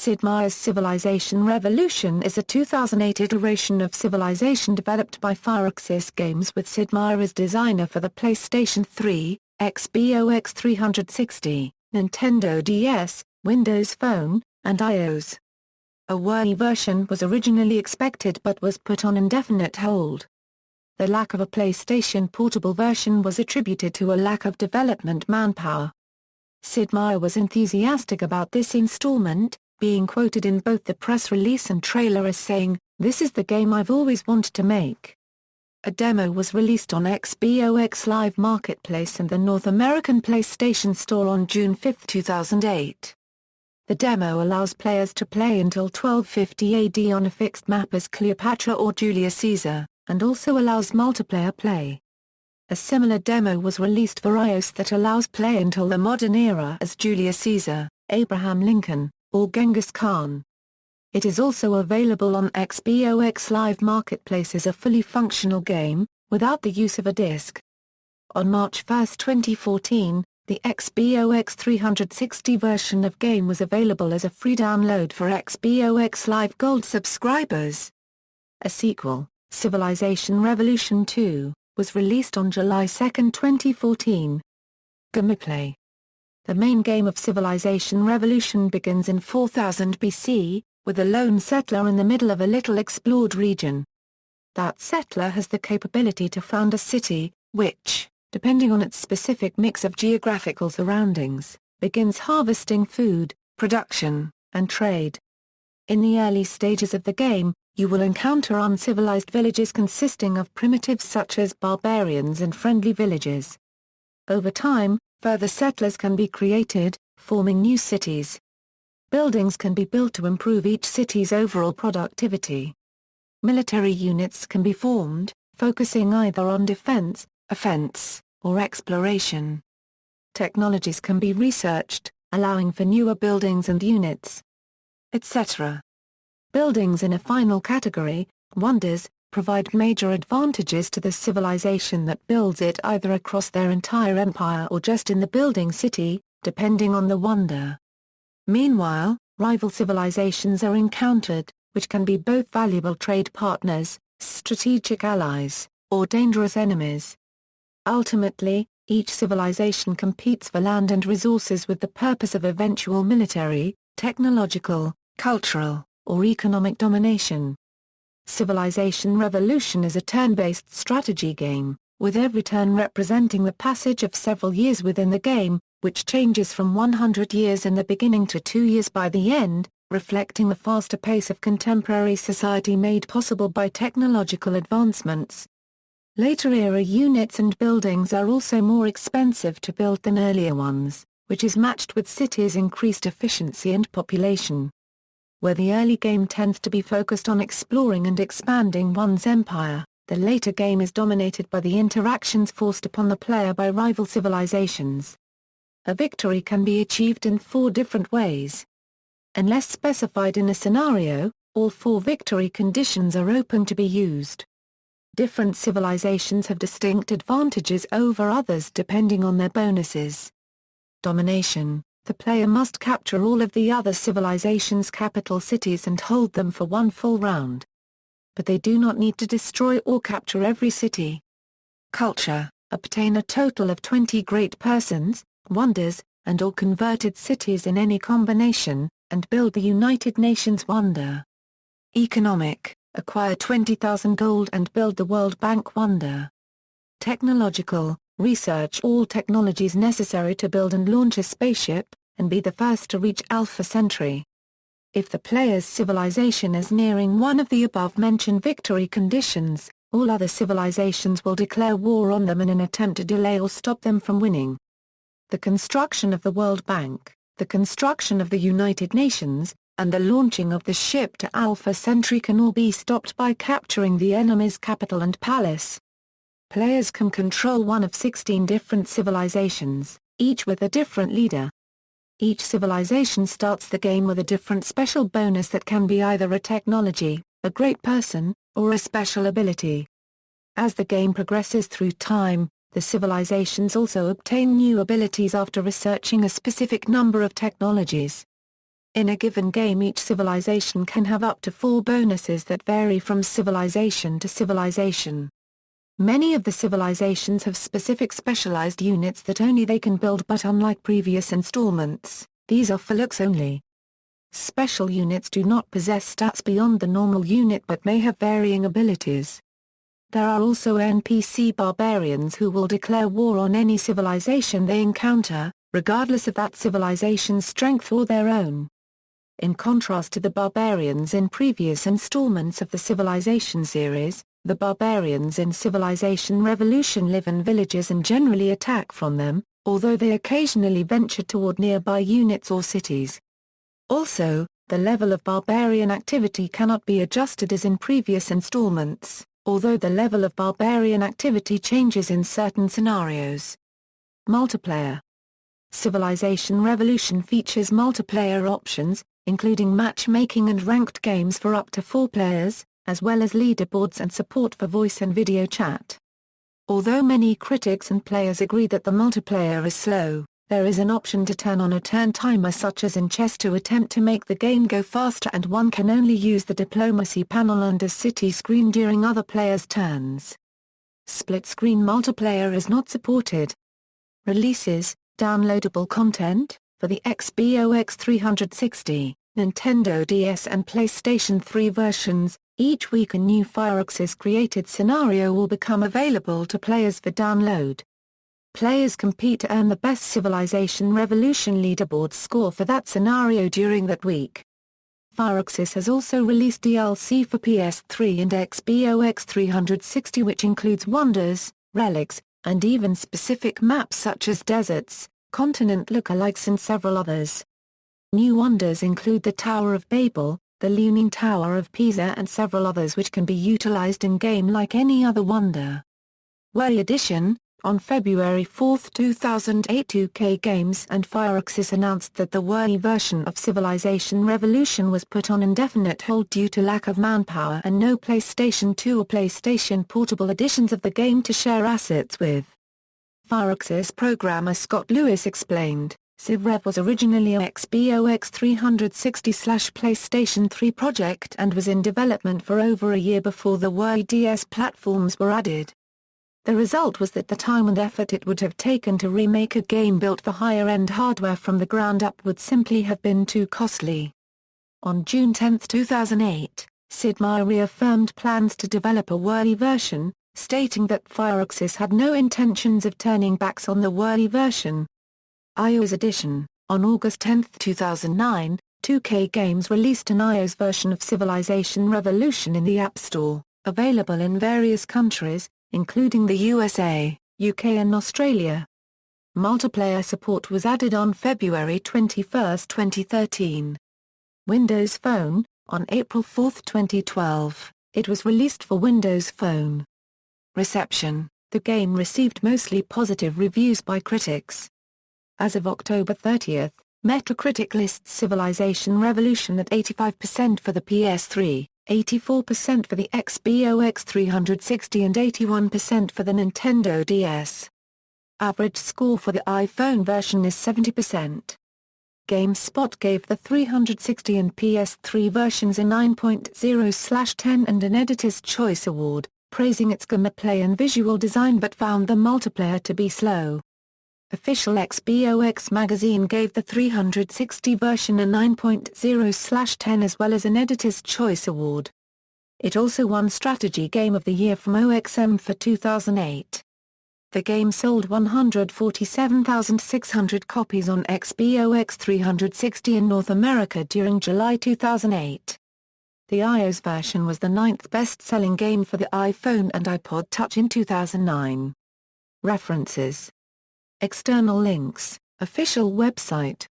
Sid Meier's Civilization Revolution is a 2008 iteration of Civilization developed by Firaxis Games with Sid Meier as designer for the PlayStation 3, Xbox 360, Nintendo DS, Windows Phone, and iOS. A Wii version was originally expected but was put on indefinite hold. The lack of a PlayStation Portable version was attributed to a lack of development manpower. Sid Meier was enthusiastic about this installment, being quoted in both the press release and trailer as saying, "This is the game I've always wanted to make." A demo was released on Xbox Live Marketplace and the North American PlayStation Store on June 5, 2008. The demo allows players to play until 1250 AD on a fixed map as Cleopatra or Julius Caesar, and also allows multiplayer play. A similar demo was released for iOS that allows play until the modern era as Julius Caesar, Abraham Lincoln, or Genghis Khan. It is also available on Xbox Live Marketplace as a fully functional game, without the use of a disc. On March 1, 2014, the Xbox 360 version of game was available as a free download for Xbox Live Gold subscribers. A sequel, Civilization Revolution 2, was released on July 2, 2014. Gameplay. The main game of Civilization Revolution begins in 4000 BC, with a lone settler in the middle of a little explored region. That settler has the capability to found a city, which, depending on its specific mix of geographical surroundings, begins harvesting food, production, and trade. In the early stages of the game, you will encounter uncivilized villages consisting of primitives such as barbarians and friendly villagers. Over time, further settlers can be created, forming new cities. Buildings can be built to improve each city's overall productivity. Military units can be formed, focusing either on defense, offense, or exploration. Technologies can be researched, allowing for newer buildings and units, etc. Buildings in a final category, wonders, provide major advantages to the civilization that builds it either across their entire empire or just in the building city, depending on the wonder. Meanwhile, rival civilizations are encountered, which can be both valuable trade partners, strategic allies, or dangerous enemies. Ultimately, each civilization competes for land and resources with the purpose of eventual military, technological, cultural, or economic domination. Civilization Revolution is a turn-based strategy game, with every turn representing the passage of several years within the game, which changes from 100 years in the beginning to 2 years by the end, reflecting the faster pace of contemporary society made possible by technological advancements. Later-era units and buildings are also more expensive to build than earlier ones, which is matched with cities' increased efficiency and population. Where the early game tends to be focused on exploring and expanding one's empire, the later game is dominated by the interactions forced upon the player by rival civilizations. A victory can be achieved in 4 different ways. Unless specified in a scenario, all 4 victory conditions are open to be used. Different civilizations have distinct advantages over others depending on their bonuses. Domination. The player must capture all of the other civilizations' capital cities and hold them for one full round. But they do not need to destroy or capture every city. Culture. Obtain a total of 20 great persons, wonders, and/or converted cities in any combination, and build the United Nations wonder. Economic. Acquire 20,000 gold and build the World Bank wonder. Technological. Research all technologies necessary to build and launch a spaceship, and be the first to reach Alpha Centauri. If the player's civilization is nearing one of the above-mentioned victory conditions, all other civilizations will declare war on them in an attempt to delay or stop them from winning. The construction of the World Bank, the construction of the United Nations, and the launching of the ship to Alpha Centauri can all be stopped by capturing the enemy's capital and palace. Players can control one of 16 different civilizations, each with a different leader. Each civilization starts the game with a different special bonus that can be either a technology, a great person, or a special ability. As the game progresses through time, the civilizations also obtain new abilities after researching a specific number of technologies. In a given game, each civilization can have up to 4 bonuses that vary from civilization to civilization. Many of the civilizations have specific specialized units that only they can build, but unlike previous installments, these are for looks only. Special units do not possess stats beyond the normal unit but may have varying abilities. There are also NPC barbarians who will declare war on any civilization they encounter, regardless of that civilization's strength or their own. In contrast to the barbarians in previous installments of the Civilization series, the barbarians in Civilization Revolution live in villages and generally attack from them, although they occasionally venture toward nearby units or cities. Also, the level of barbarian activity cannot be adjusted as in previous installments, although the level of barbarian activity changes in certain scenarios. Multiplayer. Civilization Revolution features multiplayer options, including matchmaking and ranked games for up to 4 players, as well as leaderboards and support for voice and video chat. Although many critics and players agree that the multiplayer is slow, there is an option to turn on a turn timer such as in chess to attempt to make the game go faster, and one can only use the diplomacy panel under city screen during other players' turns. Split-screen multiplayer is not supported. Releases, downloadable content, for the Xbox 360, Nintendo DS and PlayStation 3 versions, each week a new Firaxis-created scenario will become available to players for download. Players compete to earn the best Civilization Revolution leaderboard score for that scenario during that week. Firaxis has also released DLC for PS3 and Xbox 360, which includes wonders, relics, and even specific maps such as deserts, continent lookalikes and several others. New wonders include the Tower of Babel, the Leaning Tower of Pisa and several others which can be utilized in-game like any other wonder. Wii Edition. On February 4, 2008, 2K Games and Firaxis announced that the Wii version of Civilization Revolution was put on indefinite hold due to lack of manpower and no PlayStation 2 or PlayStation Portable editions of the game to share assets with. Firaxis programmer Scott Lewis explained, Civ Rev was originally a Xbox 360/PlayStation 3 project and was in development for over a year before the Wii DS platforms were added. The result was that the time and effort it would have taken to remake a game built for higher-end hardware from the ground up would simply have been too costly. On June 10, 2008, Sid Meier reaffirmed plans to develop a Wii version, stating that Firaxis had no intentions of turning backs on the Wii version. iOS edition. On August 10, 2009, 2K Games released an iOS version of Civilization Revolution in the App Store, available in various countries, including the USA, UK and Australia. Multiplayer support was added on February 21, 2013. Windows Phone. On April 4, 2012, it was released for Windows Phone. Reception. The game received mostly positive reviews by critics. As of October 30, Metacritic lists Civilization Revolution at 85% for the PS3, 84% for the Xbox 360 and 81% for the Nintendo DS. Average score for the iPhone version is 70%. GameSpot gave the 360 and PS3 versions a 9.0/10 and an Editor's Choice Award, praising its gameplay and visual design but found the multiplayer to be slow. Official Xbox magazine gave the 360 version a 9.0/10 as well as an Editor's Choice Award. It also won Strategy Game of the Year from OXM for 2008. The game sold 147,600 copies on Xbox 360 in North America during July 2008. The iOS version was the 9th best-selling game for the iPhone and iPod Touch in 2009. References. External links, official website.